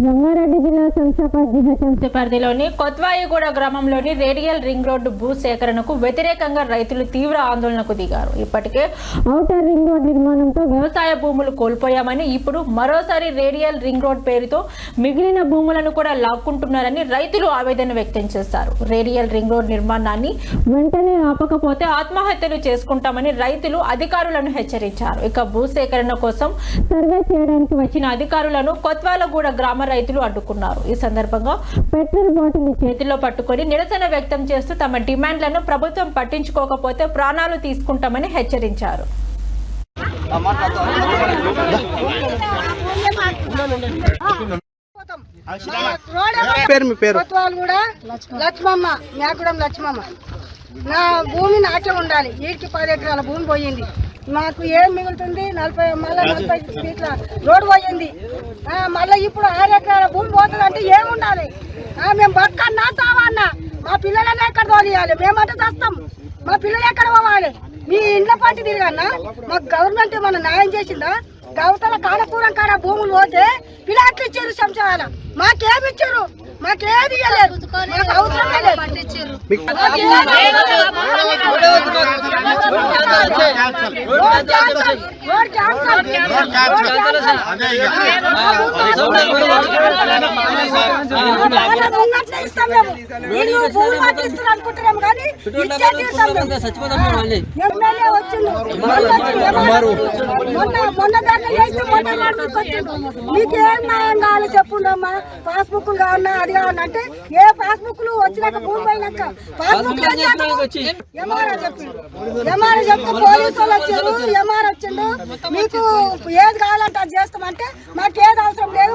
రంగారెడ్డి జిల్లా శంషాబాద్ జీహెచ్ఎంసీ పరిధిలోని కొత్వాయిగూడ గ్రామంలోని రేడియల్ రింగ్ రోడ్డు భూ సేకరణకు వ్యతిరేకంగా రైతులు తీవ్ర ఆందోళనకు దిగారు. ఇప్పటికే ఔటర్ రింగ్ రోడ్ నిర్మాణంతో వ్యవసాయ భూములు కోల్పోయామని, ఇప్పుడు మరోసారి రేడియల్ రింగ్ రోడ్ పేరుతో మిగిలిన భూములను కూడా లాక్కుంటున్నారని రైతులు ఆవేదన వ్యక్తం చేశారు. రేడియల్ రింగ్ రోడ్ నిర్మాణాన్ని వెంటనే ఆపకపోతే ఆత్మహత్యలు చేసుకుంటామని రైతులు అధికారులను హెచ్చరించారు. ఇక భూసేకరణ కోసం సర్వే చేయడానికి వచ్చిన అధికారులను కొత్వాలగూడ గ్రామ రైతులు అడ్డుకున్నారు. ఈ సందర్భంగా పెట్రోల్ బాటిల్ చేతిలో పట్టుకొని నిరసన వ్యక్తం చేస్తూ తమ డిమాండ్లను ప్రభుత్వం పట్టించుకోకపోతే ప్రాణాలు తీసుకుంటామని హెచ్చరించారు. నా భూమి నాకే ఉండాలి. వీటికి 10 ఎకరాల భూమి పోయింది. మాకు ఏం మిగులుతుంది? 40 ఫీట్ల రోడ్డు పోయింది. మళ్ళీ ఇప్పుడు 6 ఎకరాల భూమి పోతుంది అంటే ఏముండాలి? మేము బతుకన్నా చావన్నా మా పిల్లలనే ఎక్కడ తోలియాలి? మేమంటే చేస్తాం, మా పిల్లలు ఎక్కడ పోవాలి? మీ ఇండ్ల పంటి తిరగన్నా మాకు గవర్నమెంట్ ఏమన్నా న్యాయం చేసిందా? గవతల కానపూరం కాడ భూములు పోతే పిల్లట్లు ఇచ్చారు. సంచాల మాకేమి ఇచ్చారు? మాకేది ఇవ్వలేదు. మాకు అవసరమే లేదు. అనుకుంటున్నాం కానీ ఎమ్మెల్యే వచ్చిండు మొన్న దాకా మీకేం న్యాయం కావాలి చెప్పుండమ్మా. పాస్బుక్ కావన్నా అది కావన్నా అంటే ఏ పాస్బుక్లు వచ్చినాక భూమి పోయినాక పాస్బుక్ ఎంఆర్ చెప్తే పోలీసు వాళ్ళు వచ్చారు. ఎంఆర్ వచ్చిండు మీకు ఏది కావాలంటే అది చేస్తామంటే మాకేది అవసరం లేదు.